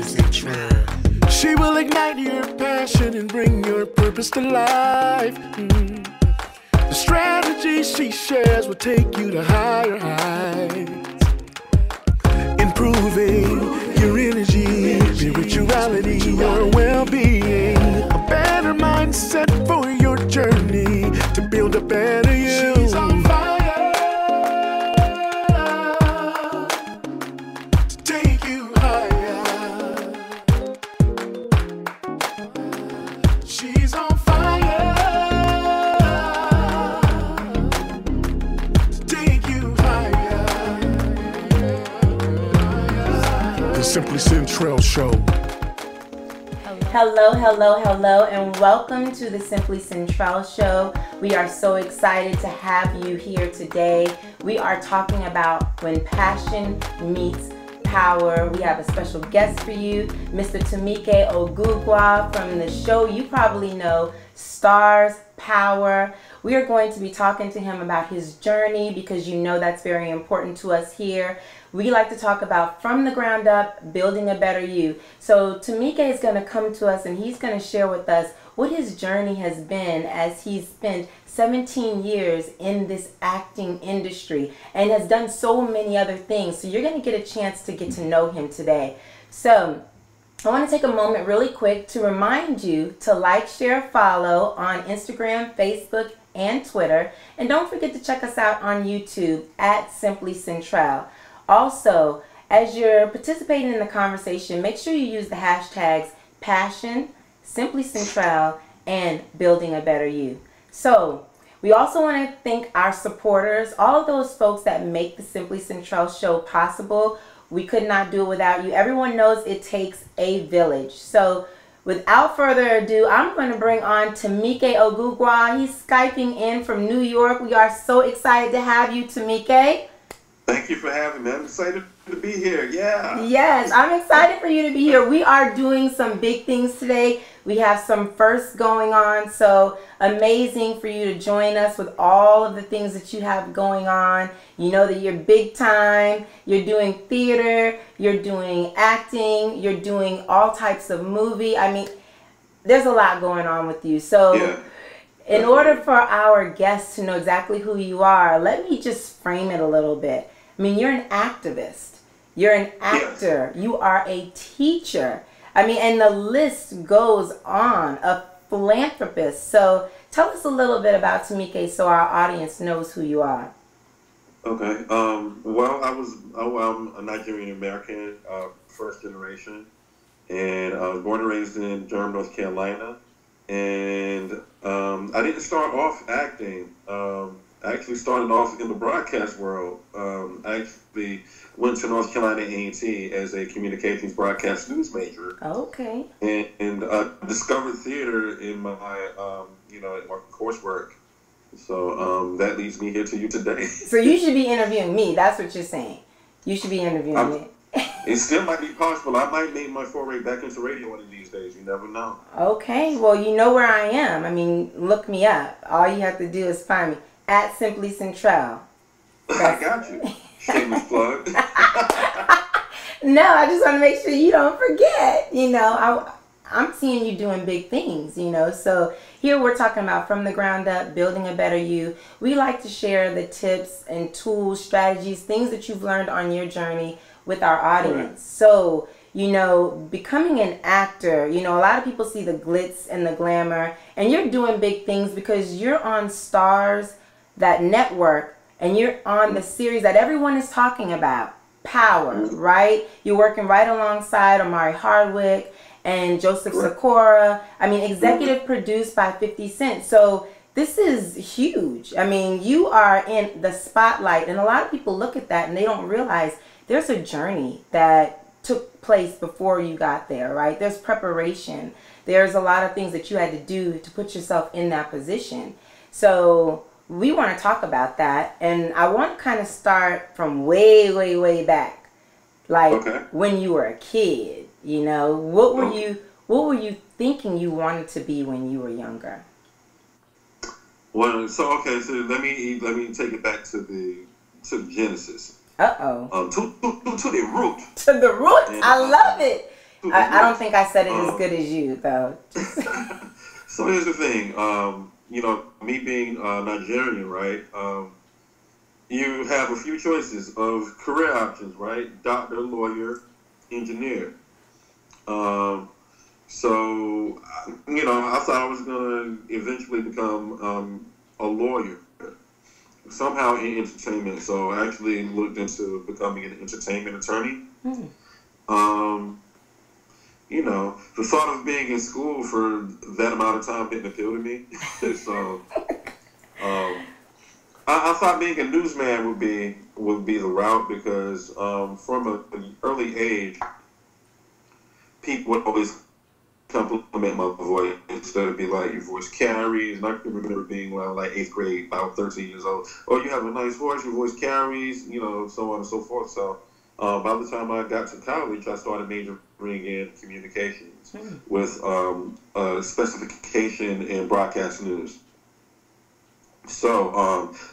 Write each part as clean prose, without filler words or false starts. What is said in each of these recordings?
Centrell. She will ignite your passion and bring your purpose to life. The strategies she shares will take you to higher heights, improving your energy, spirituality, your well-being, a better mindset for your journey to build a better you. She's on fire to take you higher. She's on fire to take you higher. The Simply Centrell Show. Hello, hello, hello, and welcome to the Simply Centrell Show. We are so excited to have you here today. We are talking about when passion meets power. We have a special guest for you, Mr. Tomike Ogugua from the show you probably know, Starz Power. We are going to be talking to him about his journey because you know that's very important to us here. We like to talk about from the ground up, building a better you. So Tomike is going to come to us and he's going to share with us what his journey has been as he's spent 17 years in this acting industry and has done so many other things. So you're going to get a chance to get to know him today. So I want to take a moment really quick to remind you to like, share, follow on Instagram, Facebook, and Twitter. And don't forget to check us out on YouTube at Simply Centrell. Also, as you're participating in the conversation, make sure you use the hashtags Passion, Simply Centrell, and Building a Better You. So, we also want to thank our supporters, all of those folks that make the Simply Centrell Show possible. We could not do it without you. Everyone knows it takes a village. So, without further ado, I'm going to bring on Tomike Ogugua. He's Skyping in from New York. We are so excited to have you, Tomike. Thank you for having me. I'm excited to be here. Yeah. Yes, I'm excited for you to be here. We are doing some big things today. We have some firsts going on. So amazing for you to join us with all of the things that you have going on. You know that you're big time. You're doing theater. You're doing acting. You're doing all types of movie. I mean, there's a lot going on with you. So yeah. In order for our guests to know exactly who you are, let me just frame it a little bit. I mean, you're an activist, you're an actor, yes. You are a teacher. I mean, and the list goes on, a philanthropist. So tell us a little bit about Tomike so our audience knows who you are. Okay. Well, I'm a Nigerian American, first generation, and I was born and raised in Durham, North Carolina. And I didn't start off acting. I actually started off in the broadcast world. I actually went to North Carolina A&T as a communications broadcast news major. Okay. And discovered theater in my, in my coursework. So that leads me here to you today. So you should be interviewing me. That's what you're saying. You should be interviewing me. It still might be possible. I might make my foray back into radio one of these days. You never know. Okay. Well, you know where I am. I mean, look me up. All you have to do is find me at Simply Centrell. I got you. Shameless plug. No, I just want to make sure you don't forget. You know, I'm seeing you doing big things, you know. So here we're talking about from the ground up, building a better you. We like to share the tips and tools, strategies, things that you've learned on your journey with our audience. Right. So, you know, becoming an actor, you know, a lot of people see the glitz and the glamour, and you're doing big things because you're on Starz, that network, and you're on the series that everyone is talking about, Power, right? You're working right alongside Omari Hardwick and Joseph Sikora. I mean, executive produced by 50 Cent. So this is huge. I mean, you are in the spotlight, and a lot of people look at that and they don't realize there's a journey that took place before you got there, right? There's preparation. There's a lot of things that you had to do to put yourself in that position. So we want to talk about that, and I want to kind of start from way, way, way back, like when you were a kid. You know, what were you thinking you wanted to be when you were younger? Well, so let me take it back to the Genesis. To To the root. To the root. And, I love it. I don't think I said it as good as you, though. So here's the thing. You know, me being Nigerian, right? You have a few choices of career options, right? Doctor, lawyer, engineer. So, you know, I thought I was going to eventually become a lawyer, somehow in entertainment. So I actually looked into becoming an entertainment attorney. You know, the thought of being in school for that amount of time didn't appeal to me. So, I thought being a newsman would be the route because from an early age, people would always compliment my voice instead of be like, your voice carries. And I can remember being like 8th grade, about 13 years old. Oh, you have a nice voice, your voice carries, you know, so on and so forth. So by the time I got to college, I started majoring in communications with specification in broadcast news. So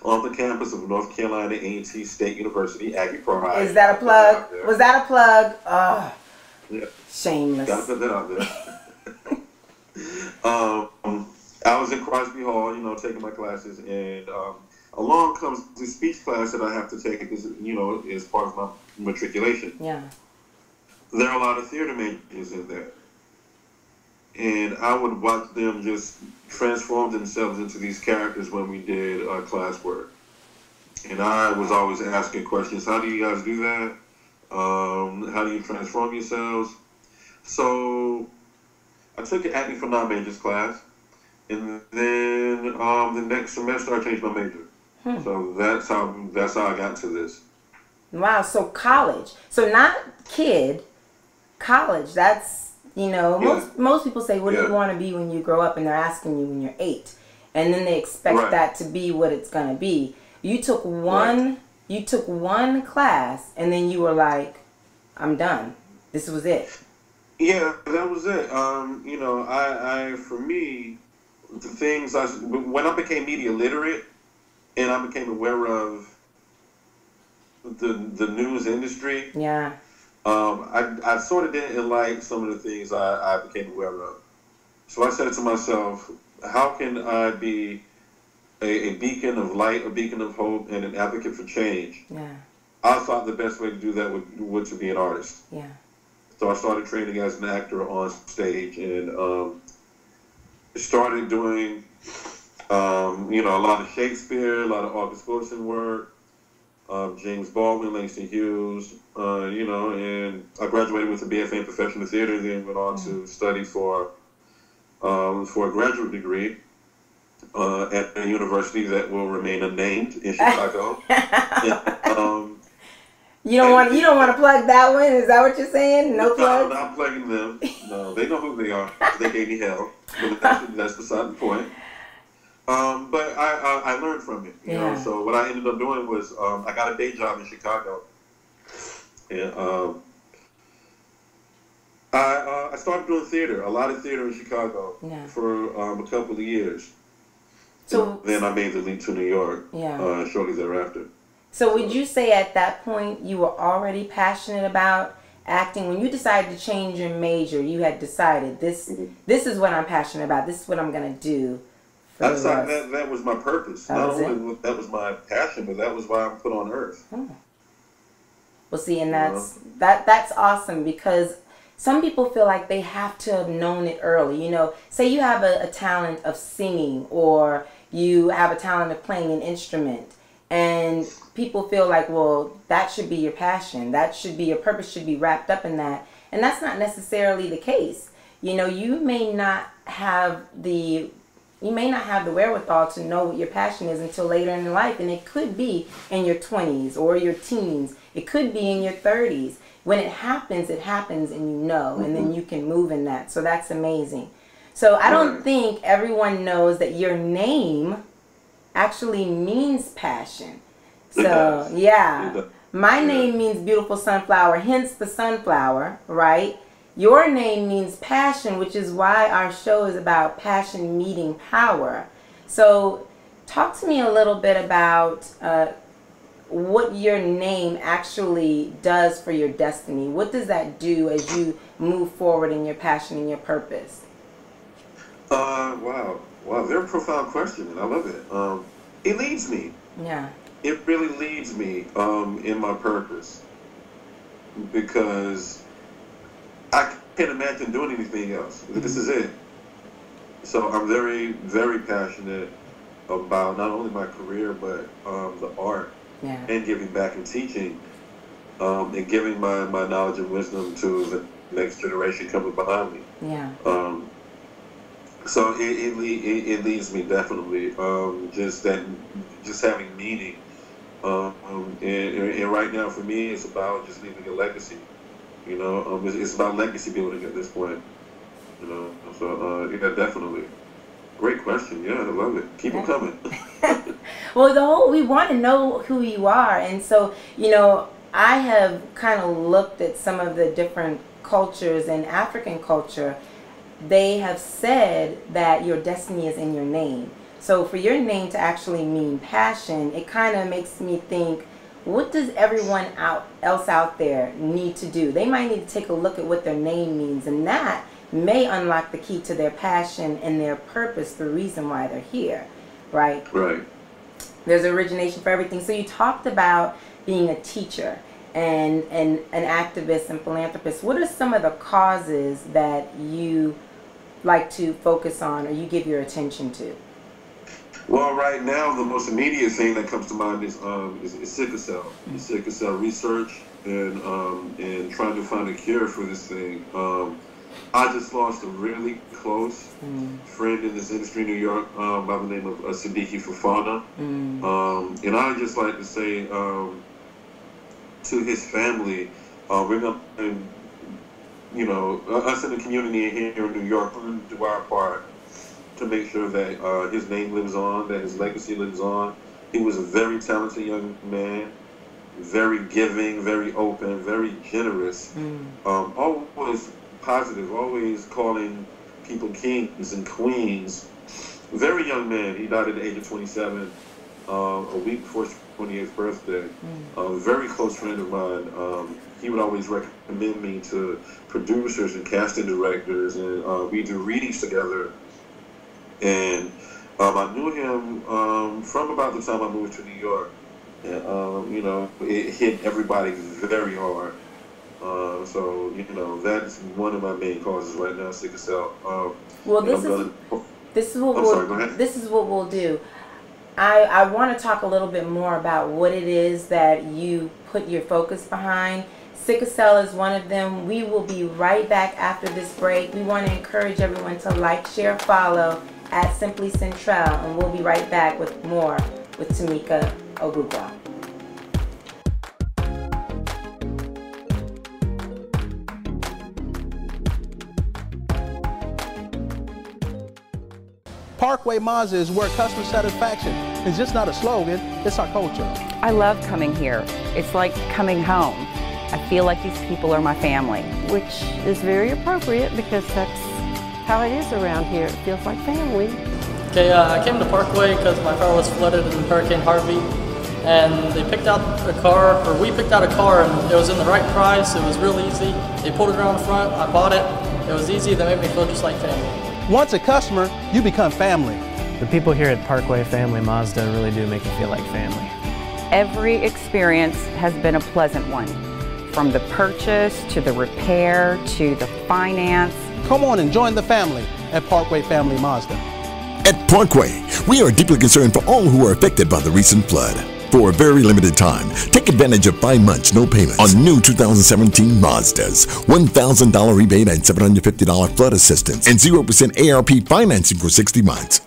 on the campus of North Carolina A&T State University, Aggie Pride. Is that a plug? Was that a plug? Oh, yeah. Shameless. Gotta put that out there. I was in Crosby Hall, you know, taking my classes, and along comes the speech class that I have to take because, you know, is part of my matriculation. Yeah. There are a lot of theater majors in there. And I would watch them just transform themselves into these characters when we did classwork. And I was always asking questions, how do you guys do that? How do you transform yourselves? So I took an acting for non-majors class. And then the next semester I changed my major. So that's how I got to this. Wow, so college. So not kid, college. That's, you know, most people say, what do you want to be when you grow up? And they're asking you when you're 8. And then they expect that to be what it's going to be. You took one class and then you were like, I'm done. This was it. Yeah, that was it. You know, I for me, the things when I became media literate and I became aware of the news industry. Yeah. I sort of didn't like some of the things I became aware of. So I said to myself, how can I be a beacon of light, a beacon of hope, and an advocate for change? Yeah. I thought the best way to do that would to be an artist. Yeah. So I started training as an actor on stage and started doing, you know, a lot of Shakespeare, a lot of August Wilson work, James Baldwin, Langston Hughes, you know, and I graduated with a BFA in professional theater, then went on to study for a graduate degree at a university that will remain unnamed in Chicago. You don't want to plug that one? Is that what you're saying? No plug? No, I'm not plugging them. No, they know who they are. They gave me hell. But that's beside the point. But I learned from it. You know. So what I ended up doing was I got a day job in Chicago, and I started doing theater, a lot of theater in Chicago for a couple of years. So and then I made the leap to New York shortly thereafter. So would you say at that point you were already passionate about acting? When you decided to change your major, you had decided this is what I'm passionate about. This is what I'm going to do. That was my purpose. Not only that was my passion, but that was why I'm put on earth. Well, see, and that's awesome because some people feel like they have to have known it early. You know, say you have a talent of singing or you have a talent of playing an instrument. And people feel like, well, that should be your passion. That should be your purpose, should be wrapped up in that. And that's not necessarily the case. You know, you may not have the wherewithal to know what your passion is until later in life. And it could be in your 20s or your teens. It could be in your 30s. When it happens and you know, and then you can move in that. So that's amazing. So I don't think everyone knows that your name actually means passion. So my name means beautiful sunflower, hence the sunflower, right? Your name means passion, which is why our show is about passion meeting power. So talk to me a little bit about what your name actually does for your destiny. What does that do as you move forward in your passion and your purpose? Wow, very profound question, and I love it. It leads me. Yeah. It really leads me in my purpose, because I can't imagine doing anything else. This is it. So I'm very, very passionate about not only my career, but the art, and giving back and teaching, and giving my knowledge and wisdom to the next generation coming behind me. Yeah. So it leads me definitely, just having meaning. And right now for me, it's about just leaving a legacy. You know, it's about legacy building at this point. You know, so yeah, definitely. Great question. Yeah, I love it. Keep them coming. Well, we want to know who you are, and so I have kind of looked at some of the different cultures in African culture. They have said that your destiny is in your name. So for your name to actually mean passion, it kind of makes me think, what does everyone else out there need to do? They might need to take a look at what their name means, and that may unlock the key to their passion and their purpose, the reason why they're here, right? Right. There's origination for everything. So you talked about being a teacher and an activist and philanthropist. What are some of the causes that you like to focus on or you give your attention to? Well, right now, the most immediate thing that comes to mind is sickle cell. Sickle cell research and trying to find a cure for this thing. I just lost a really close friend in this industry in New York by the name of Siddiqui Fofana. And I just like to say to his family, we're going to, us in the community here in New York, we're going to do our part to make sure that his name lives on, that his legacy lives on. He was a very talented young man, very giving, very open, very generous, always positive, always calling people kings and queens. Very young man. He died at the age of 27, a week before his 28th birthday. A very close friend of mine. He would always recommend me to producers and casting directors, and we do readings together. And I knew him from about the time I moved to New York. And, it hit everybody very hard. So, that's one of my main causes right now, sickle cell. Well, this is what we'll do. I want to talk a little bit more about what it is that you put your focus behind. Sickle cell is one of them. We will be right back after this break. We want to encourage everyone to like, share, follow at Simply Centrell, and we'll be right back with more with Tomike Ogugua. Parkway Mazda is where customer satisfaction is just not a slogan, it's our culture. I love coming here. It's like coming home. I feel like these people are my family. Which is very appropriate because that's how it is around here. It feels like family. Okay, I came to Parkway because my car was flooded in Hurricane Harvey, and they picked out a car, or we picked out a car, and it was in the right price. It was real easy. They pulled it around the front. I bought it. It was easy. They made me feel just like family. Once a customer, you become family. The people here at Parkway Family Mazda really do make you feel like family. Every experience has been a pleasant one, from the purchase to the repair to the finance. Come on and join the family at Parkway Family Mazda. At Parkway, we are deeply concerned for all who are affected by the recent flood. For a very limited time, take advantage of 5 months, no payments on new 2017 Mazdas, $1,000 rebate and $750 flood assistance, and 0% ARP financing for 60 months.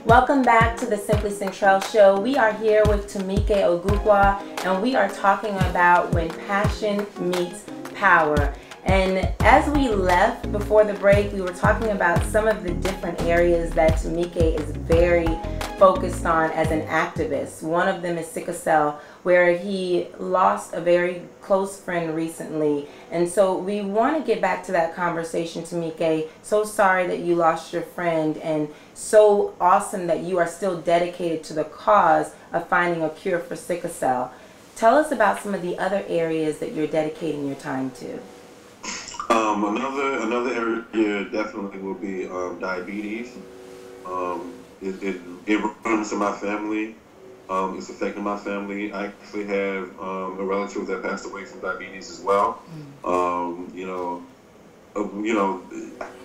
Welcome back to the Simply Centrell Show. We are here with Tomike Ogugua, and we are talking about when passion meets power. And as we left before the break, we were talking about some of the different areas that Tomike is very focused on as an activist. One of them is sickle cell, where he lost a very close friend recently. And so we want to get back to that conversation, Tomike. So sorry that you lost your friend, and so awesome that you are still dedicated to the cause of finding a cure for sickle cell. Tell us about some of the other areas that you're dedicating your time to. Another area definitely will be diabetes. It runs in my family. It's affecting my family. I actually have a relative that passed away from diabetes as well.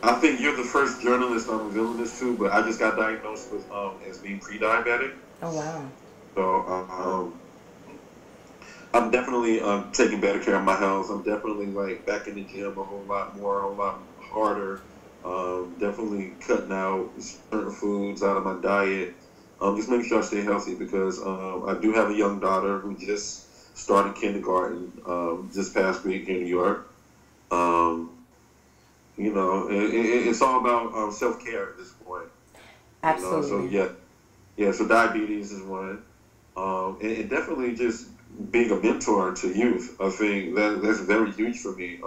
I think you're the first journalist I'm revealing this to, but I just got diagnosed with as being pre-diabetic. Oh wow! So I'm definitely taking better care of my health. I'm definitely like back in the gym a whole lot more, a whole lot harder. Definitely cutting out certain foods out of my diet. Just making sure I stay healthy because I do have a young daughter who just started kindergarten this past week in New York. It's all about self-care at this point. Absolutely. So diabetes is one. And definitely just being a mentor to youth. I think that's very huge for me.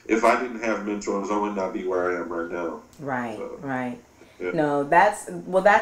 If I didn't have mentors, I would not be where I am right now. Right, so, right. Yeah. No, that's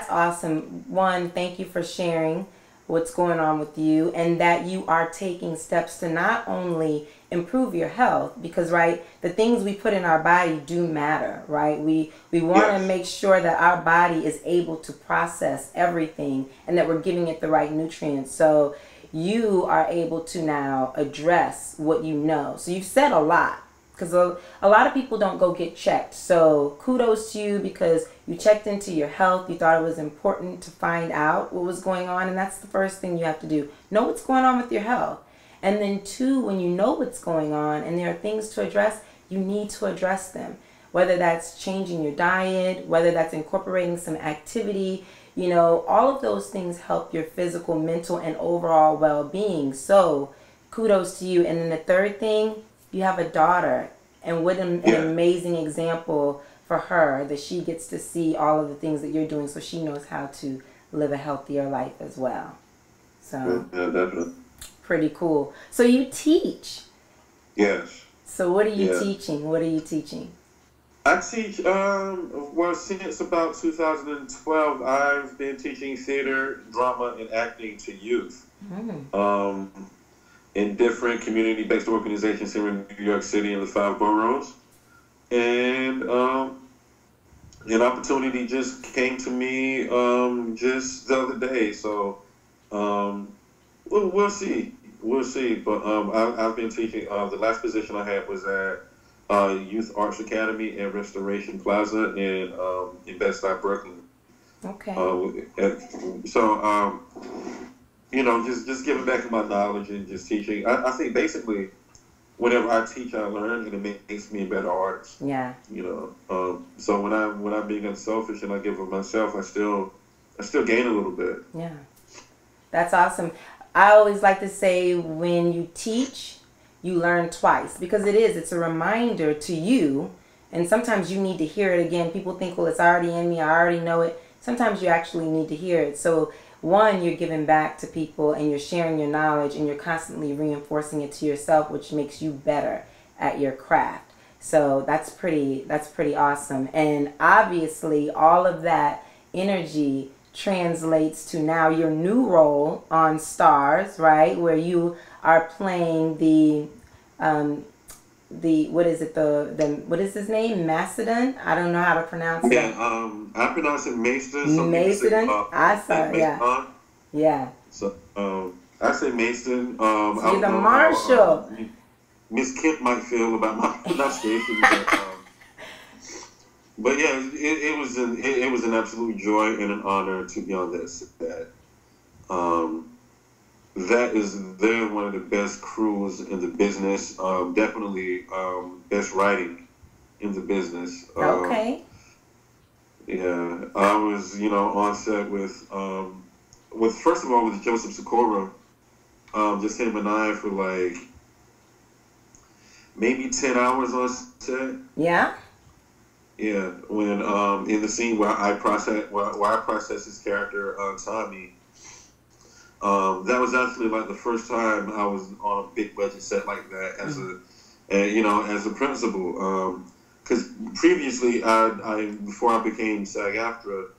awesome. One, thank you for sharing what's going on with you and that you are taking steps to not only improve your health because, right, the things we put in our body do matter, right? We want to make sure that our body is able to process everything and that we're giving it the right nutrients. So you are able to now address what you know. So you've said a lot. Because a lot of people don't go get checked. So kudos to you because you checked into your health. You thought it was important to find out what was going on. And that's the first thing you have to do. Know what's going on with your health. And then two, when you know what's going on and there are things to address, you need to address them. Whether that's changing your diet, whether that's incorporating some activity, all of those things help your physical, mental, and overall well-being. So kudos to you. And then the third thing, you have a daughter, and what an amazing example for her that she gets to see all of the things that you're doing so she knows how to live a healthier life as well. So, yeah, definitely. Pretty cool. So you teach. Yes. So what are you teaching? What are you teaching? I teach, since about 2012, I've been teaching theater, drama, and acting to youth. In different community-based organizations here in New York City in the 5 boroughs. And an opportunity just came to me just the other day. So we'll see. We'll see. But I've been teaching. The last position I had was at Youth Arts Academy and Restoration Plaza in Bed-Stuy, Brooklyn. Okay. Just giving back my knowledge and just teaching. I think basically, whenever I teach, I learn, and it makes me a better artist. Yeah. So when I'm being unselfish and I give of myself, I still gain a little bit. Yeah. That's awesome. I always like to say when you teach, you learn twice because it's a reminder to you, and sometimes you need to hear it again. People think, well, it's already in me, I already know it. Sometimes you actually need to hear it. So one, you're giving back to people and you're sharing your knowledge and you're constantly reinforcing it to yourself, which makes you better at your craft. So that's pretty awesome. And obviously all of that energy translates to now your new role on Starz, right? Where you are playing the what is his name? Macedon? I don't know how to pronounce it. Yeah, I pronounce it Macedon. Macedon? I saw it, yeah. Yeah. So I say Macedon. So you're the marshal. Miss Kemp might feel about my pronunciation, but yeah, it was an absolute joy and an honor to be on that set. They're one of the best crews in the business. Definitely best writing in the business. Okay. Yeah, I was on set with first of all with Joseph Sikora, just him and I for like maybe 10 hours on set. Yeah. Yeah, when in the scene where I process his character Tommy. That was actually like the first time I was on a big budget set like that as a principal. Because previously, before I became SAG-AFTRA,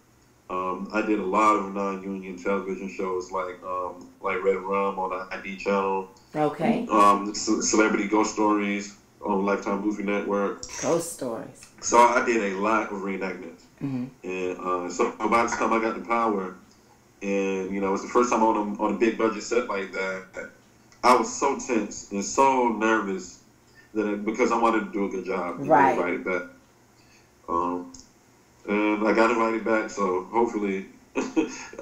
I did a lot of non-union television shows like Red Rum on the ID channel. Okay. Celebrity Ghost Stories on Lifetime Movie Network. Ghost Stories. So I did a lot of reenactments. Mm-hmm. And so by the time I got to Power, and it was the first time on a big budget set like that, I was so tense and so nervous because I wanted to do a good job. Right. And invite it back. And I got invited back, so hopefully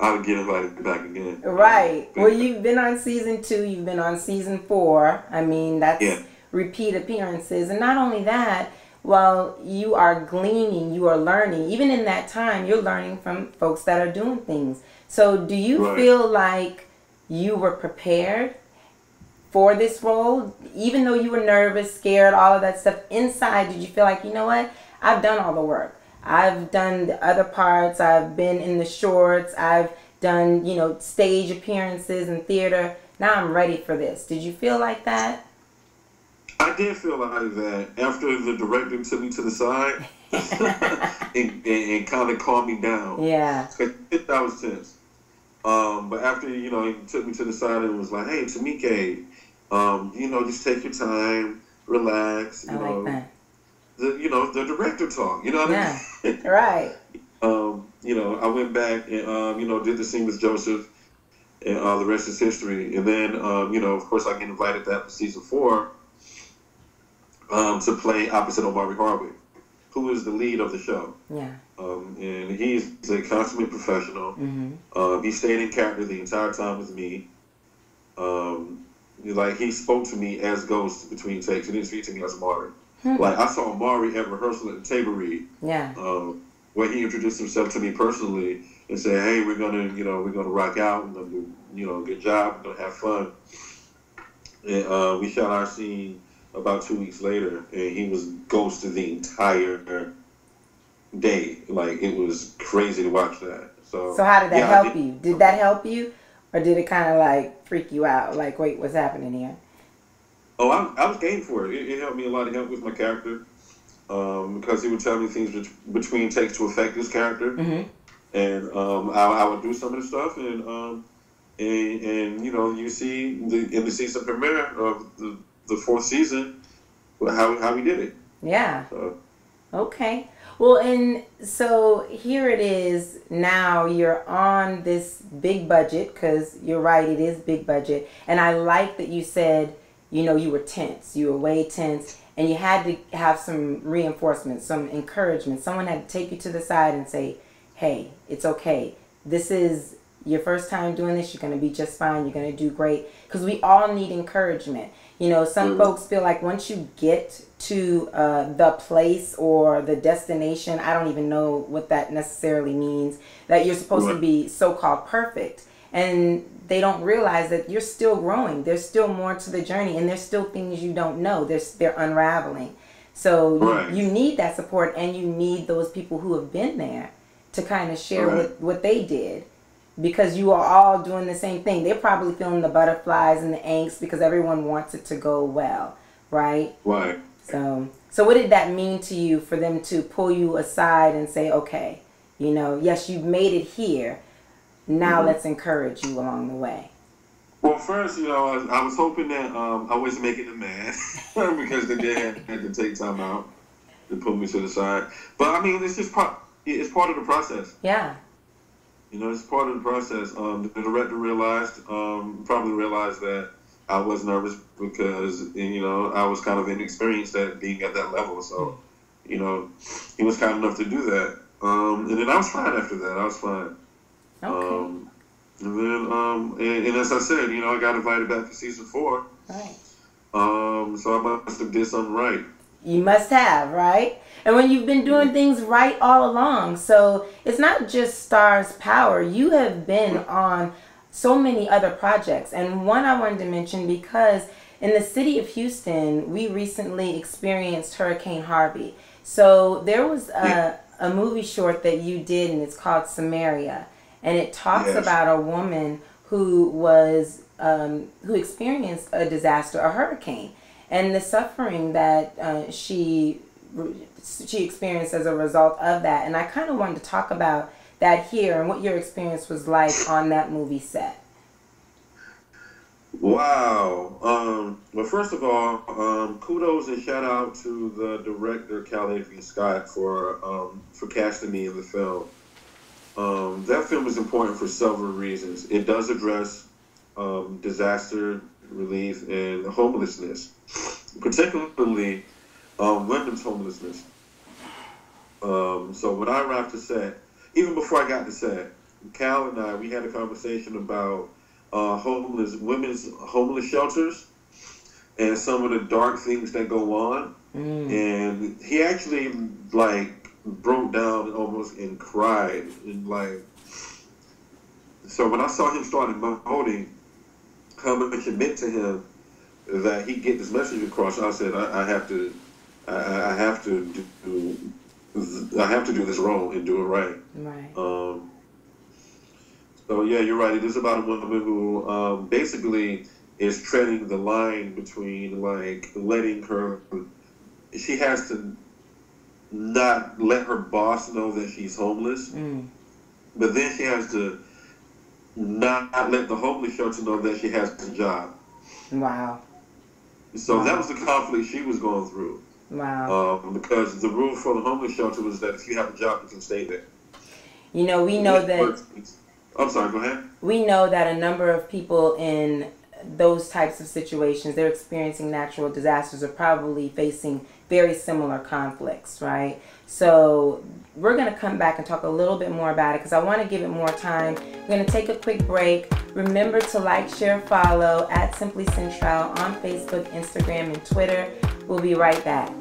I'll get invited back again. Right. Well, you've been on season 2. You've been on season 4. I mean, that's repeat appearances. And not only that, well, you are gleaning, you are learning. Even in that time, you're learning from folks that are doing things. So do you feel like you were prepared for this role? Even though you were nervous, scared, all of that stuff, inside, did you feel like, you know what? I've done all the work. I've done the other parts. I've been in the shorts. I've done, stage appearances and theater. Now I'm ready for this. Did you feel like that? I did feel like that after the director took me to the side and kind of calmed me down. Yeah. That was tense. But after, he took me to the side and was like, hey, Tomike, just take your time, relax. I like that. The director talk, you know what I mean? Right. I went back and, did the scene with Joseph, and the rest is history. And then, of course, I get invited back for season 4 to play opposite Omari Hardwick, who is the lead of the show. Yeah. And he's a consummate professional. Mm-hmm. He stayed in character the entire time with me. He spoke to me as Ghost between takes. He didn't speak to me as Omari. Like, I saw Amari at rehearsal at the table read. Yeah. Where he introduced himself to me personally and said, hey, we're gonna rock out, we're gonna do, a good job, we're gonna have fun. And we shot our scene about 2 weeks later, and he was ghosted the entire day. Like, it was crazy to watch that. So how did that help you? Did that help you? Or did it kind of like freak you out? Like, wait, what's happening here? Oh, I was game for it. It helped me a lot. It helped with my character because he would tell me things between takes to affect his character, and I would do some of the stuff, and you see in the season premiere of the 4th season how we did it. Yeah. Okay. Well, and so here it is. Now you're on this big budget, because you're right, it is big budget, and I like that you said, you were tense. You were way tense, and you had to have some reinforcement, some encouragement. Someone had to take you to the side and say, hey, it's okay. This is your first time doing this. You're going to be just fine. You're going to do great. Because we all need encouragement. Some folks feel like once you get to the place or the destination, I don't even know what that necessarily means, that you're supposed to be so-called perfect. And they don't realize that you're still growing. There's still more to the journey, and there's still things you don't know. They're unraveling. So you need that support, and you need those people who have been there to kind of share what they did, because you are all doing the same thing. They're probably feeling the butterflies and the angst because everyone wants it to go well, right? Right. So what did that mean to you for them to pull you aside and say, okay, yes, you've made it here. Now let's encourage you along the way. Well, first, I was hoping that I wasn't making them mad because they did had to take time out to put me to the side. But I mean, it's just it's part of the process. Yeah. It's part of the process. The director probably realized that I was nervous because I was kind of inexperienced at being at that level. So, he was kind enough to do that. And then I was fine after that. I was fine. Okay. And then, and as I said, I got invited back for season 4. Right. So I must have did something right. You must have, right? And when you've been doing things right all along, so it's not just Starz Power. You have been on so many other projects, and one I wanted to mention because in the city of Houston, we recently experienced Hurricane Harvey. So there was a movie short that you did, and it's called Samaria. And it talks about a woman who was who experienced a disaster, a hurricane, and the suffering that she experienced as a result of that. And I kind of wanted to talk about that here and what your experience was like on that movie set. Wow. Well, first of all, kudos and shout out to the director, Calais Scott, for casting me in the film. That film is important for several reasons. It does address disaster relief and homelessness, particularly women's homelessness. So when I arrived to set, even before I got to set, Cal and I, we had a conversation about women's homeless shelters and some of the dark things that go on. And he actually broke down almost and cried and so when I saw him starting molding, how much it meant to him that he get this message across, I said I have to do this role and do it right. Right. So yeah, you're right. It is about a woman who basically is treading the line between letting her. She has to not let her boss know that she's homeless, but then she has to not let the homeless shelter know that she has a job. Wow. So that was the conflict she was going through. Wow. Because the rule for the homeless shelter was that if you have a job, you can stay there. We know that. I'm sorry, go ahead. We know that a number of people in those types of situations, they're experiencing natural disasters, are probably facing very similar conflicts, right? So we're going to come back and talk a little bit more about it because I want to give it more time. We're going to take a quick break. Remember to like, share, follow at Simply Centrell on Facebook, Instagram, and Twitter. We'll be right back.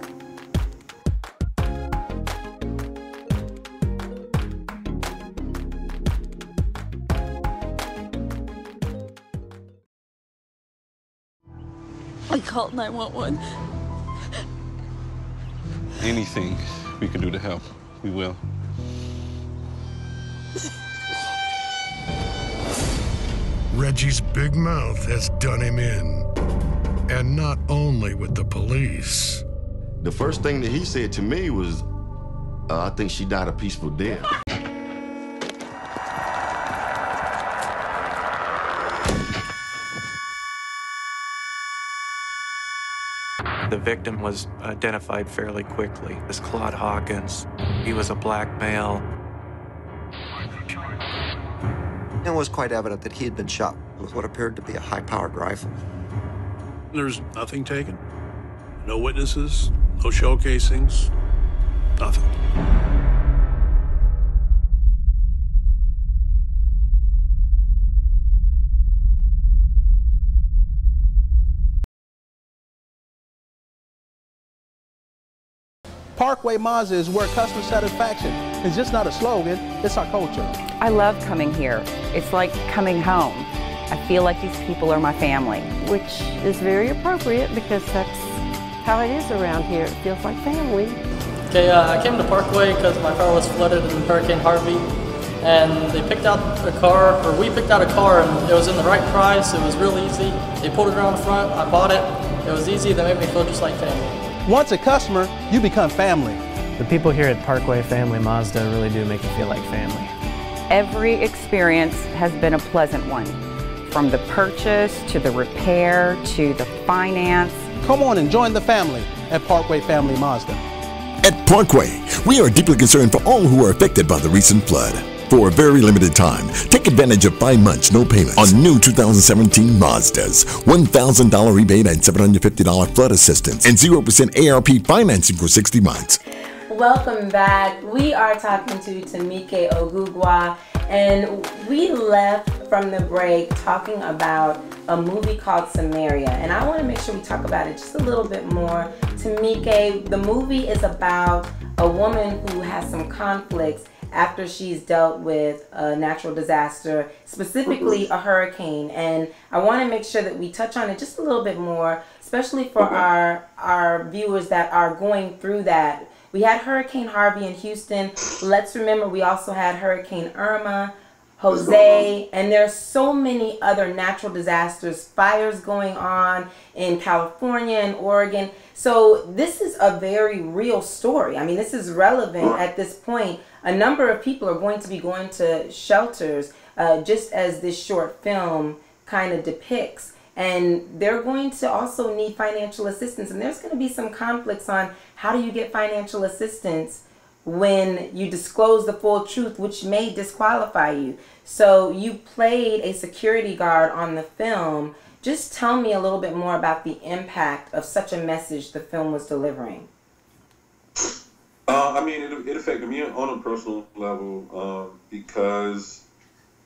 I called 911. Anything we can do to help, we will. Reggie's big mouth has done him in. And not only with the police. The first thing that he said to me was, I think she died a peaceful death. The victim was identified fairly quickly as Claude Hawkins. He was a black male. It was quite evident that he had been shot with what appeared to be a high-powered rifle. There's nothing taken. No witnesses, no shell casings, nothing. Parkway Mazda is where customer satisfaction is just not a slogan, it's our culture. I love coming here. It's like coming home. I feel like these people are my family. Which is very appropriate because that's how it is around here. It feels like family. Okay, I came to Parkway because my car was flooded in Hurricane Harvey, and they picked out a car, or we picked out a car, and it was in the right price. It was real easy. They pulled it around the front. I bought it. It was easy. They made me feel just like family. Once a customer, you become family. The people here at Parkway Family Mazda really do make you feel like family. Every experience has been a pleasant one. From the purchase, to the repair, to the finance. Come on and join the family at Parkway Family Mazda. At Parkway, we are deeply concerned for all who are affected by the recent flood. For a very limited time, take advantage of 5 months, no payments on new 2017 Mazdas, $1,000 rebate and $750 flood assistance, and 0% ARP financing for 60 months. Welcome back. We are talking to Tomike Ogugua, and we left from the break talking about a movie called Samaria, and I want to make sure we talk about it just a little bit more. Tomike, the movie is about a woman who has some conflicts after she's dealt with a natural disaster, specifically a hurricane. And I want to make sure that we touch on it just a little bit more, especially for our viewers that are going through that. We had Hurricane Harvey in Houston. Let's remember we also had Hurricane Irma Jose, and there's so many other natural disasters, fires going on in California and Oregon. So this is a very real story. I mean, this is relevant at this point. A number of people are going to be going to shelters, just as this short film kind of depicts. And they're going to also need financial assistance. And there's going to be some conflicts on how do you get financial assistance when you disclose the full truth, which may disqualify you. So you played a security guard on the film. Just tell me a little bit more about the impact of such a message the film was delivering. I mean, it affected me on a personal level because,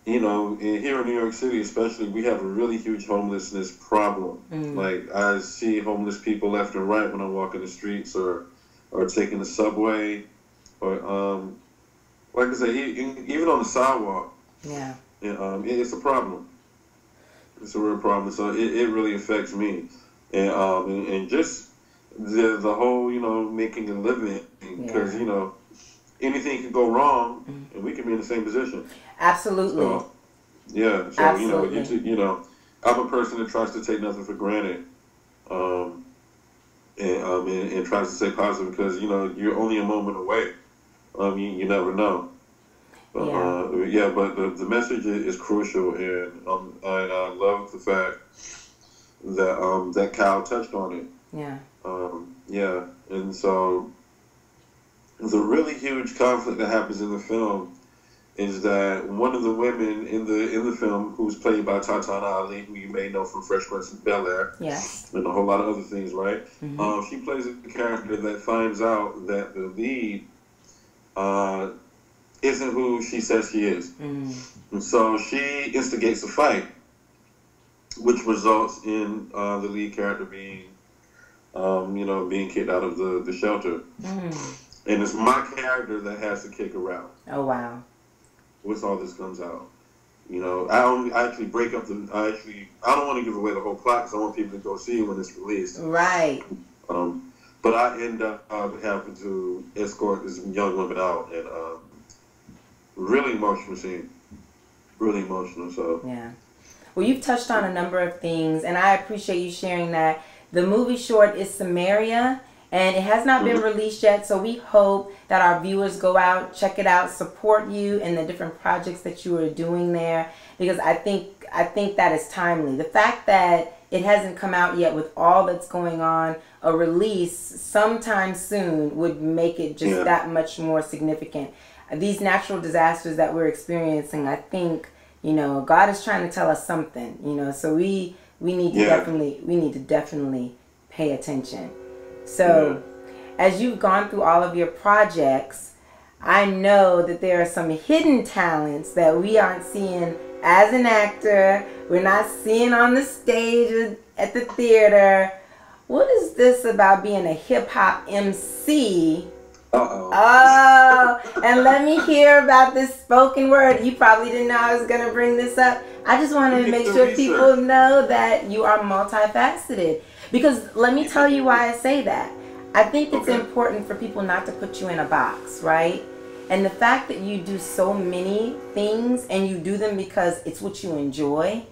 you know, here in New York City especially, we have a really huge homelessness problem. Like, I see homeless people left and right when I walk in the streets or taking the subway. Or, like I said, even on the sidewalk, it's a problem. It's a real problem. So it really affects me, and just the whole, you know, making a living, because you know, anything can go wrong, and we can be in the same position. Absolutely. So, yeah. So Absolutely. you know, I'm a person that tries to take nothing for granted. And tries to stay positive because, you know, you're only a moment away. You never know. But the message is crucial, and I love the fact that that Kyle touched on it. And so the really huge conflict that happens in the film is that one of the women in the film, who's played by Tatiana Ali, who you may know from Fresh Prince of Bel-Air, and a whole lot of other things, right? She plays a character that finds out that the lead isn't who she says she is. And so she instigates a fight, which results in the lead character being, being kicked out of the shelter. And it's my character that has to kick her out. Oh, wow. Once all this comes out, you know, I actually break up I don't want to give away the whole plot because I want people to go see it when it's released. Right. But I end up having to escort this young woman out, and really emotional scene. Really emotional. So yeah. Well, you've touched on a number of things, and I appreciate you sharing that. The movie short is Samaria, and it has not been released yet, so we hope that our viewers go out, check it out, support you in the different projects that you are doing there, because I think that is timely. The fact that it hasn't come out yet with all that's going on, a release sometime soon would make it just that much more significant. These natural disasters that we're experiencing, I think, you know, God is trying to tell us something, you know, so we need to definitely pay attention. So, as you've gone through all of your projects, I know that there are some hidden talents that we aren't seeing as an actor. We're not seeing on the stage at the theater. What is this about being a hip-hop MC? Oh, and let me hear about this spoken word. You probably didn't know I was going to bring this up. I just wanted to make sure people know that you are multifaceted. Because let me tell you why I say that. I think it's important for people not to put you in a box, right? And the fact that you do so many things and you do them because it's what you enjoy,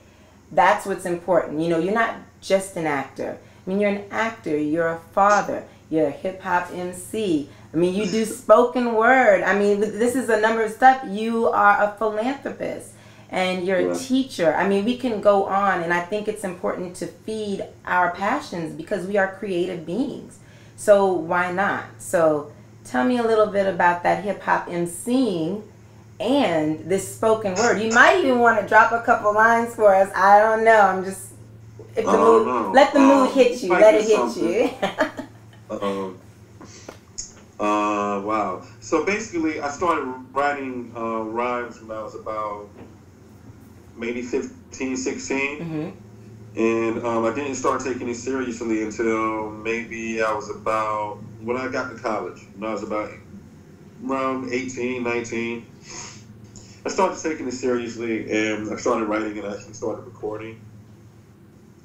that's what's important. You know, you're not just an actor. I mean, you're an actor, you're a father, you're a hip-hop MC. I mean, you do spoken word. I mean, this is a number of stuff. You are a philanthropist and you're a teacher. I mean, we can go on, and I think it's important to feed our passions because we are creative beings. So why not? So tell me a little bit about that hip-hop MCing and this spoken word. You might even want to drop a couple lines for us. I don't know. I'm just, if the mood, let the mood hit you. Let it hit you. Wow. So basically, I started writing rhymes when I was about maybe 15, 16. And I didn't start taking it seriously until maybe I was about, when I got to college, when I was about around 18, 19. I started taking it seriously, and I started writing and actually started recording.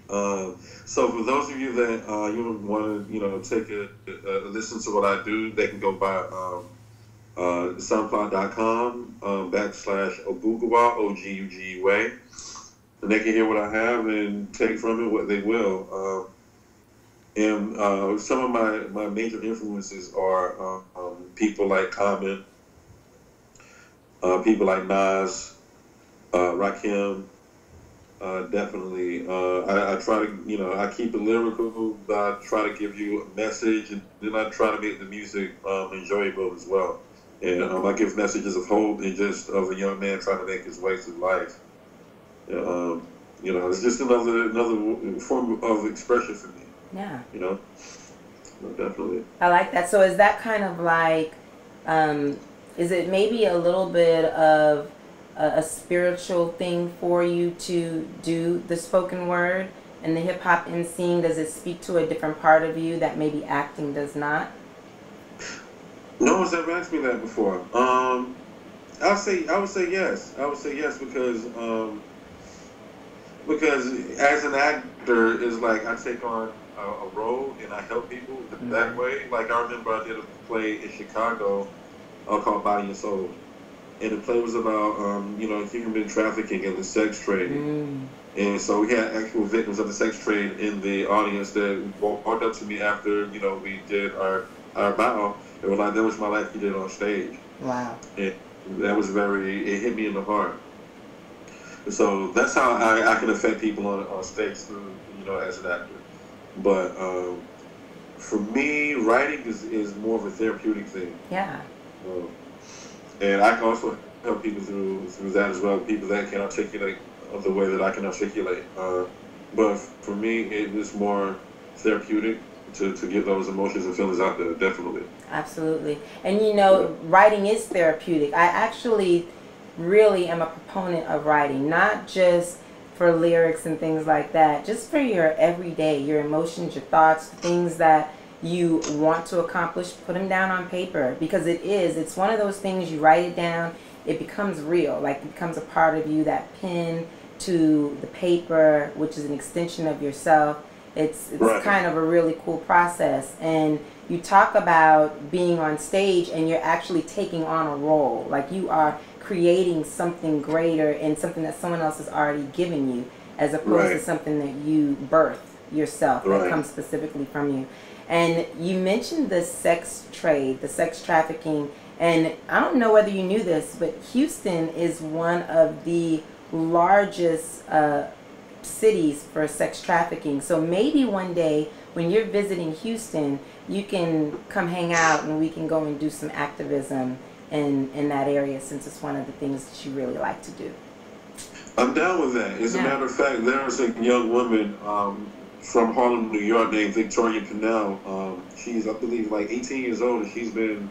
So for those of you that you want to, take a listen to what I do, they can go by SoundCloud.com /Ogugua, OGUGUA. And they can hear what I have and take from it what they will. And some of my major influences are people like Common, people like Nas, Rakim. Definitely. I try to, I keep it lyrical, but I try to give you a message, and then I try to make the music enjoyable as well. And I give messages of hope and just of a young man trying to make his way through life. It's just another form of expression for me. Yeah. Definitely. I like that. So is that kind of like, is it maybe a little bit of a spiritual thing for you to do the spoken word and the hip hop MCing? Does it speak to a different part of you that maybe acting does not? No one's ever asked me that before. I would say yes. I would say yes because as an actor, it's like I take on a role and I help people that way. Like I remember I did a play in Chicago called Body and Soul. And the play was about, human trafficking and the sex trade. And so we had actual victims of the sex trade in the audience that walked up to me after, we did our bow. They were like, that was my life you did on stage. Wow. And that was it hit me in the heart. So that's how I can affect people on stage through, as an actor. But for me, writing is more of a therapeutic thing. Yeah. And I can also help people through that as well, people that can articulate the way that I can articulate. But for me, it is more therapeutic to get those emotions and feelings out there, definitely. Absolutely. And writing is therapeutic. I actually really am a proponent of writing, not just for lyrics and things like that, just for your everyday, your emotions, your thoughts, things that you want to accomplish. Put them down on paper, because it's one of those things, you write it down, it becomes real, like it becomes a part of you. That pen to the paper, which is an extension of yourself, it's right. Kind of a really cool process. And you talk about being on stage and you're actually taking on a role, like you are creating something greater and something that someone else has already given you, as opposed to something that you birth yourself, that comes specifically from you. And you mentioned the sex trade, the sex trafficking, and I don't know whether you knew this, but Houston is one of the largest cities for sex trafficking. So maybe one day when you're visiting Houston, you can come hang out and we can go and do some activism in that area, since it's one of the things that you really like to do. I'm down with that. As a matter of fact, there's a young woman from Harlem, New York, named Victoria Pinnell. She's, I believe, like 18 years old, and she's been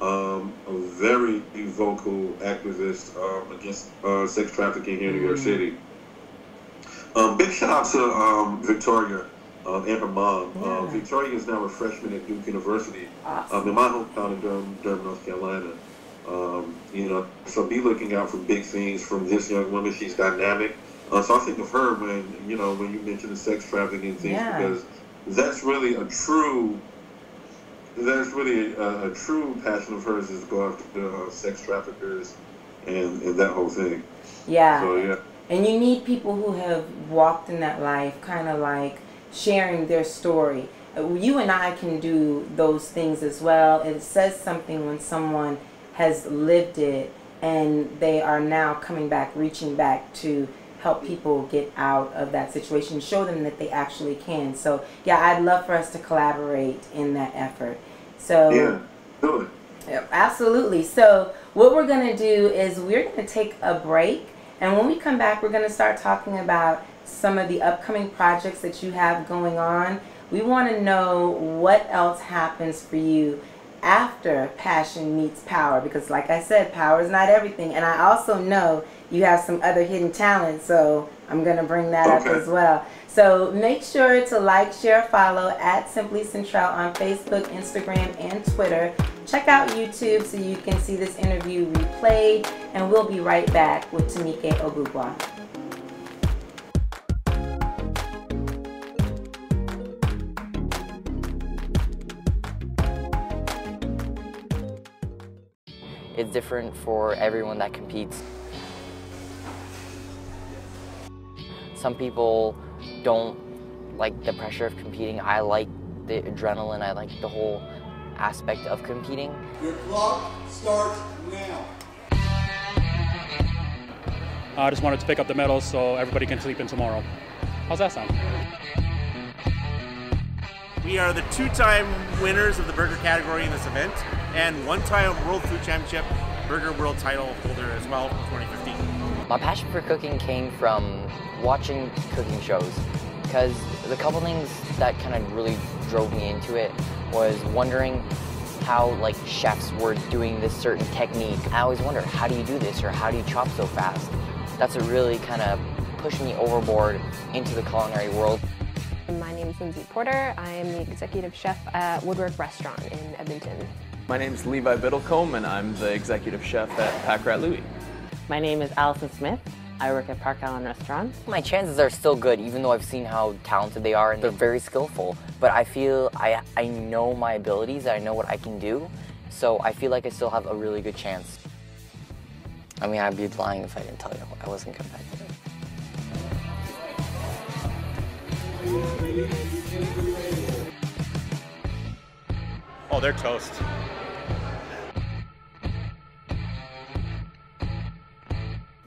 a very vocal activist against sex trafficking here in New York City. Big shout out to Victoria and her mom. Victoria is now a freshman at Duke University, in my hometown in Durham, North Carolina. So be looking out for big things from this young woman. She's dynamic. So I think of her when you mention the sex trafficking things, because that's really a true passion of hers, is to go after sex traffickers and that whole thing. Yeah. So yeah. And you need people who have walked in that life, kind of like sharing their story. You and I can do those things as well. It says something when someone has lived it and they are now coming back, reaching back to help people get out of that situation, show them that they actually can. So yeah, I'd love for us to collaborate in that effort. So yeah, do it. Yeah, absolutely. So what we're going to do is we're going to take a break, and when we come back, we're going to start talking about some of the upcoming projects that you have going on. We want to know what else happens for you after passion meets power, because like I said, power is not everything. And I also know you have some other hidden talents, so I'm going to bring that up as well. So make sure to like, share, follow at Simply Centrell on Facebook, Instagram, and Twitter. Check out YouTube so you can see this interview replayed, and we'll be right back with Tomike Ogugua. It's different for everyone that competes. Some people don't like the pressure of competing. I like the adrenaline. I like the whole aspect of competing. Your clock starts now. I just wanted to pick up the medals so everybody can sleep in tomorrow. How's that sound? We are the two-time winners of the burger category in this event, and one-time World Food Championship burger world title holder as well from 2015. My passion for cooking came from watching cooking shows, because the couple things that kind of really drove me into it was wondering how like chefs were doing this certain technique. I always wondered, how do you do this, or how do you chop so fast? That's what really kind of pushed me overboard into the culinary world. My name is Lindsay Porter. I am the executive chef at Woodwork Restaurant in Edmonton. My name is Levi Biddlecombe, and I'm the executive chef at Pack Rat Louie. My name is Allison Smith. I work at Park Island Restaurant. My chances are still good, even though I've seen how talented they are and they're very skillful. But I feel I know my abilities, I know what I can do, so I feel like I still have a really good chance. I mean, I'd be lying if I didn't tell you I wasn't competitive. Oh, they're toast.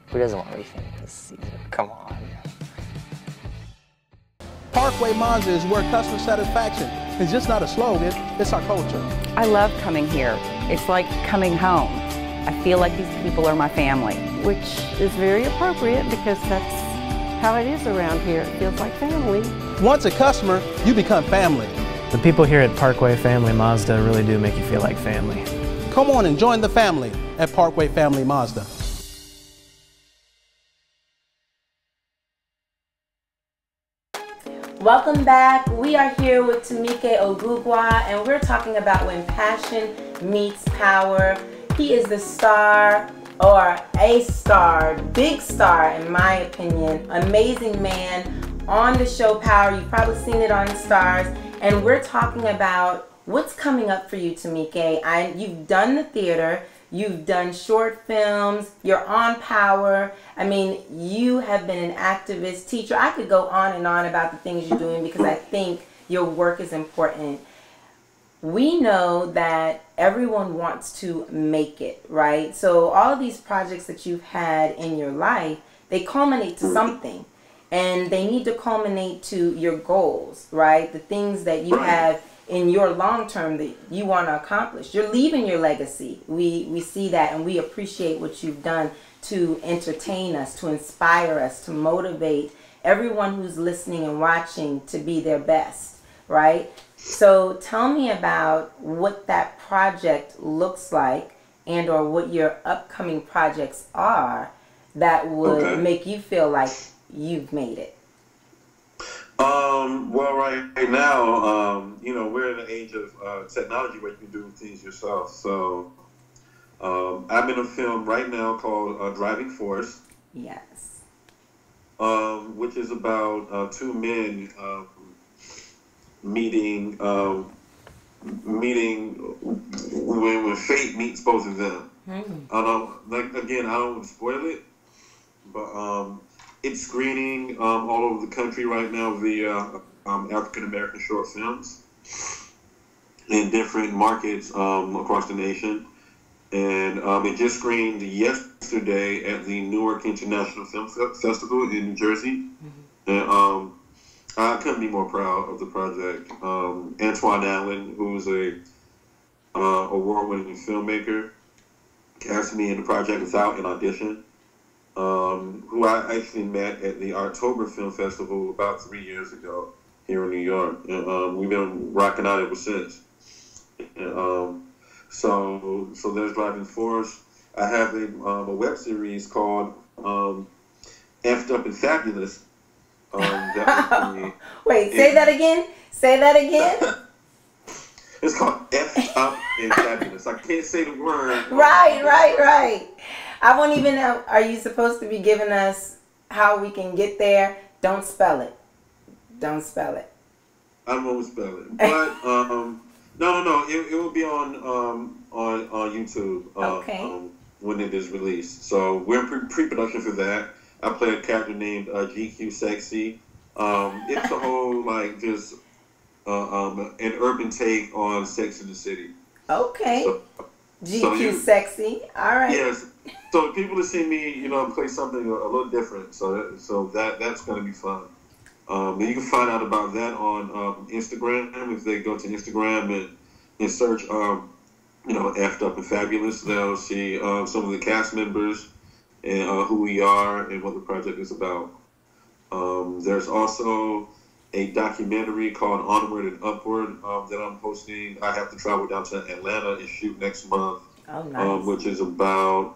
Who doesn't want anything this season? Come on. Parkway Mazda is where customer satisfaction is just not a slogan, it's our culture. I love coming here. It's like coming home. I feel like these people are my family. Which is very appropriate because that's how it is around here. It feels like family. Once a customer, you become family. The people here at Parkway Family Mazda really do make you feel like family. Come on and join the family at Parkway Family Mazda. Welcome back. We are here with Tomike Ogugua, and we're talking about when passion meets power. He is the star, or a star, big star in my opinion, amazing man on the show Power. You've probably seen it on Starz, and we're talking about what's coming up for you, Tomike. You've done the theater, you've done short films, you're on Power. I mean, you have been an activist, teacher. I could go on and on about the things you're doing because I think your work is important. We know that everyone wants to make it, right? So all of these projects that you've had in your life, they culminate to something, and they need to culminate to your goals, right? The things that you have in your long term that you want to accomplish. You're leaving your legacy. We see that, and we appreciate what you've done to entertain us, to inspire us, to motivate everyone who's listening and watching to be their best, right? So tell me about what that project looks like, and or what your upcoming projects are that would make you feel like you've made it. Well, right now, you know, we're in an age of technology where you can do things yourself. So I'm in a film right now called Driving Force. Yes. Which is about two men meeting when fate meets both of them. Like again, I don't want to spoil it, but it's screening all over the country right now via African American short films in different markets across the nation, and it just screened yesterday at the Newark International Film Festival in New Jersey, and I couldn't be more proud of the project. Antoine Allen, who's a award-winning filmmaker, cast me in the project without an audition. Who I actually met at the October Film Festival about 3 years ago here in New York, and we've been rocking out ever since. And, so there's Driving Force. I have a web series called Effed Up and Fabulous. Wait, say that again? Say that again? It's called Effed Up and Fabulous. I can't say the word. Right. I won't even know. Are you supposed to be giving us how we can get there? Don't spell it. Don't spell it. I won't spell it. But, no. it will be on YouTube. Okay. When it is released. So we're in pre-production for that. I play a character named GQ Sexy. It's a whole like just an urban take on Sex in the City. Okay. So, GQ Sexy. All right. Yes. So people to see me, play something a little different. So that's going to be fun. You can find out about that on Instagram. If they go to Instagram and search, Effed Up and Fabulous, they'll see some of the cast members and who we are and what the project is about. There's also a documentary called Onward and Upward that I'm posting. I have to travel down to Atlanta and shoot next month. Oh, nice. Which is about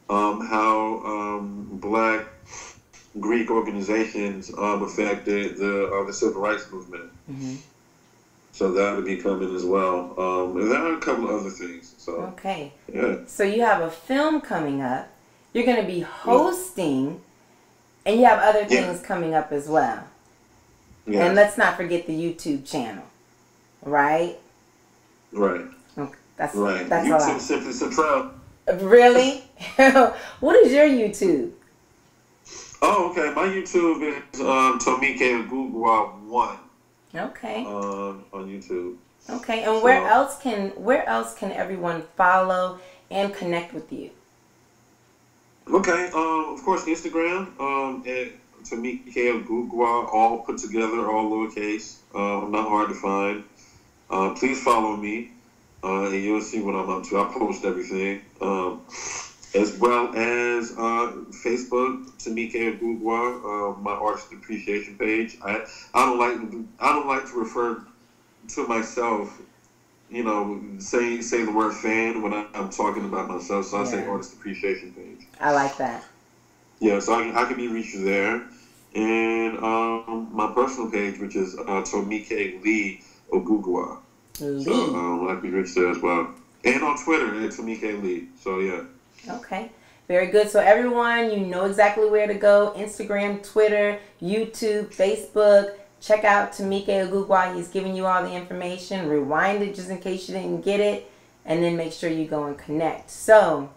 how Black Greek organizations affected the civil rights movement. Mm-hmm. So that'll be coming as well. And there are a couple of other things. So okay. Yeah. So you have a film coming up. You're going to be hosting, and you have other things coming up as well. Yeah. And let's not forget the YouTube channel, right? Right. Okay. That's right. That's YouTube, all right. simply Centrell. Really? What is your YouTube? Oh, okay. My YouTube is Tomike Ogugua 1. Okay. On YouTube. Okay. And where else can everyone follow and connect with you? Okay. Of course, Instagram at Tomike Ogugua, all put together, all lowercase. Not hard to find. Please follow me, and you'll see what I'm up to. I post everything. As well as Facebook, Tomike Ogugua, my artist appreciation page. I don't like to refer to myself, say the word fan when I'm talking about myself. So I say artist appreciation page. I like that. Yeah, so I can be reached there, and my personal page, which is Tomike Lee Ogugua. Lee. So I can be reached there as well, and on Twitter at Tomike Lee. So yeah. Okay, very good. So everyone, you know exactly where to go. Instagram, Twitter, YouTube, Facebook. Check out Tomike Ogugua. He's giving you all the information. Rewind it just in case you didn't get it. And then make sure you go and connect. So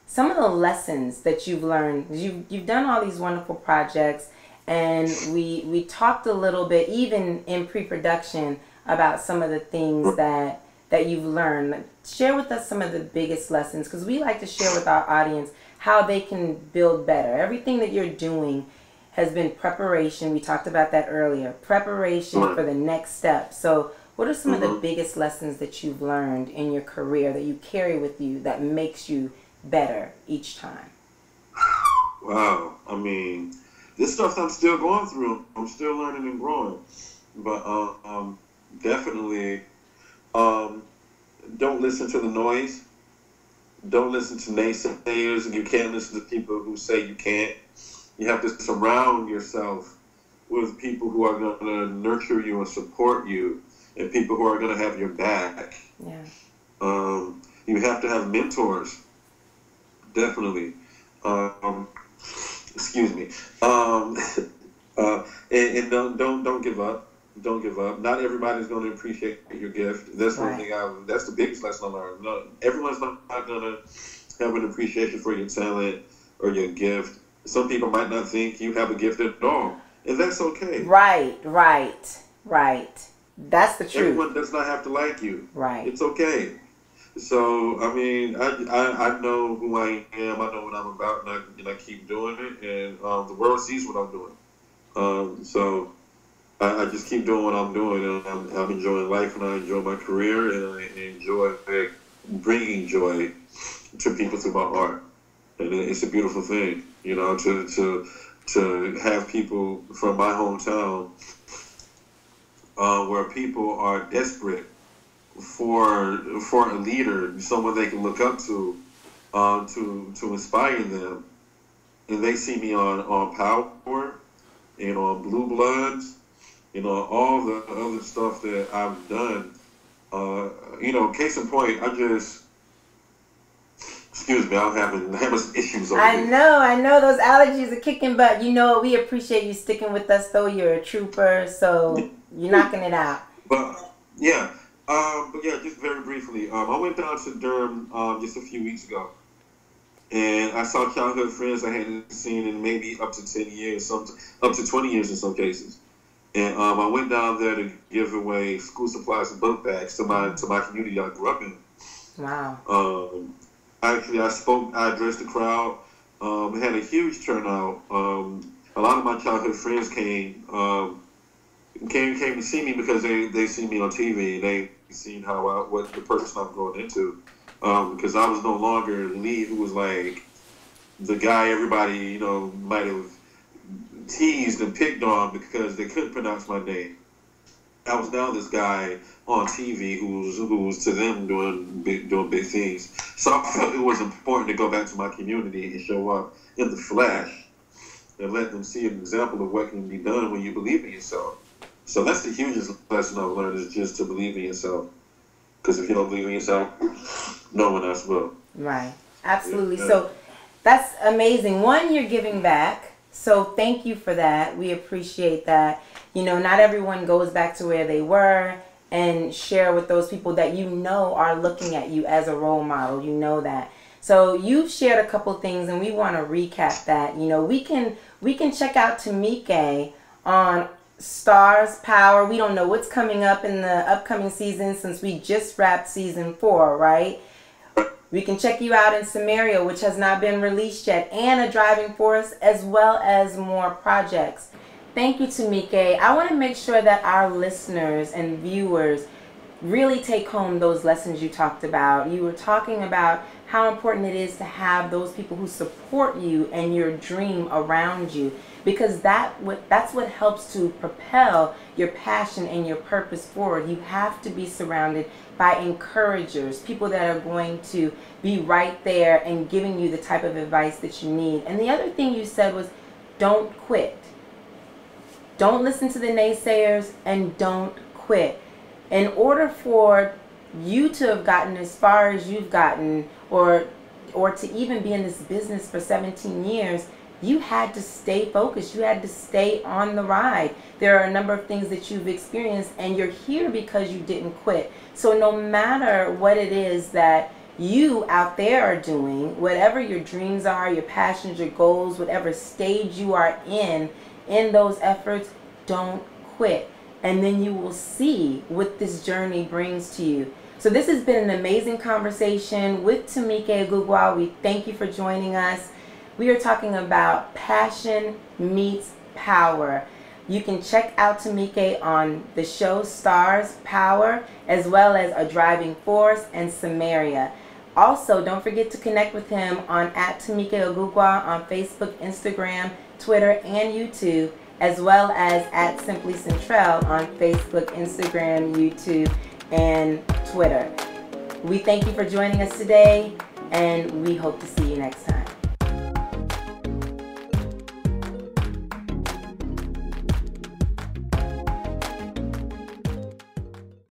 some of the lessons that you've learned, you've done all these wonderful projects. And we talked a little bit, even in pre-production, about some of the things that you've learned. Share with us some of the biggest lessons, because we like to share with our audience how they can build better. Everything that you're doing has been preparation. We talked about that earlier. Preparation for the next step. So what are some of the biggest lessons that you've learned in your career that you carry with you that makes you better each time? Wow. I mean, this stuff I'm still going through. I'm still learning and growing. But definitely... don't listen to the noise. Don't listen to naysayers. You can't listen to people who say you can't. You have to surround yourself with people who are going to nurture you and support you, and people who are going to have your back. Yeah. You have to have mentors. Definitely. Excuse me. And don't give up. Don't give up. Not everybody's going to appreciate your gift. That's one thing. That's the biggest lesson I learned. No, everyone's not going to have an appreciation for your talent or your gift. Some people might not think you have a gift at all, and that's okay. Right. That's the truth. Everyone does not have to like you. Right. It's okay. So I mean, I know who I am. I know what I'm about, and I keep doing it, and the world sees what I'm doing. So. I just keep doing what I'm doing, and I'm enjoying life, and I enjoy my career, and I enjoy bringing joy to people through my art, and it's a beautiful thing, to have people from my hometown, where people are desperate for a leader, someone they can look up to inspire them, and they see me on Power and on Blue Bloods. All the other stuff that I've done, case in point, excuse me, I'm having issues over here. I know those allergies are kicking butt. You know what? We appreciate you sticking with us, though. You're a trooper, so you're knocking it out. But, yeah, But yeah, just very briefly, I went down to Durham just a few weeks ago, and I saw childhood friends I hadn't seen in maybe up to 10 years, up to 20 years in some cases. And I went down there to give away school supplies and book bags to my community I grew up in. Wow. Actually, I addressed the crowd. Had a huge turnout. A lot of my childhood friends came to see me because they see me on TV. They seen what the person I'm going into. Because I was no longer Lee, who was like the guy everybody might have teased and picked on because they couldn't pronounce my name. I was now this guy on TV who was to them doing big things. So I felt it was important to go back to my community and show up in the flesh and let them see an example of what can be done when you believe in yourself. So that's the hugest lesson I've learned, is just to believe in yourself. Because if you don't believe in yourself, no one else will. Right. Absolutely. Yeah. So that's amazing. One, you're giving back. So thank you for that. We appreciate that. Not everyone goes back to where they were and share with those people that are looking at you as a role model. You know that. So you've shared a couple things, and we want to recap that. We can check out Tomike on Starz Power. We don't know what's coming up in the upcoming season since we just wrapped season 4, right? We can check you out in Samaria, which has not been released yet, and A Driving Force, as well as more projects. Thank you, Tomike. I want to make sure that our listeners and viewers really take home those lessons you talked about. You were talking about how important it is to have those people who support you and your dream around you, because that's what helps to propel your passion and your purpose forward. You have to be surrounded by encouragers, people that are going to be right there and giving you the type of advice that you need. And the other thing you said was, don't quit. Don't listen to the naysayers, and don't quit. In order for you to have gotten as far as you've gotten, or to even be in this business for 17 years, you had to stay focused. You had to stay on the ride. There are a number of things that you've experienced, and you're here because you didn't quit. So no matter what it is that you out there are doing, whatever your dreams are, your passions, your goals, whatever stage you are in those efforts, don't quit. And then you will see what this journey brings to you. So this has been an amazing conversation with Tomike Ogugua. We thank you for joining us. We are talking about passion meets power. You can check out Tomike on the show Starz Power, as well as A Driving Force and Samaria. Also, don't forget to connect with him on @Tomike Ogugua on Facebook, Instagram, Twitter, and YouTube, as well as @Simply Centrell on Facebook, Instagram, YouTube, and Twitter. We thank you for joining us today, and we hope to see you next time.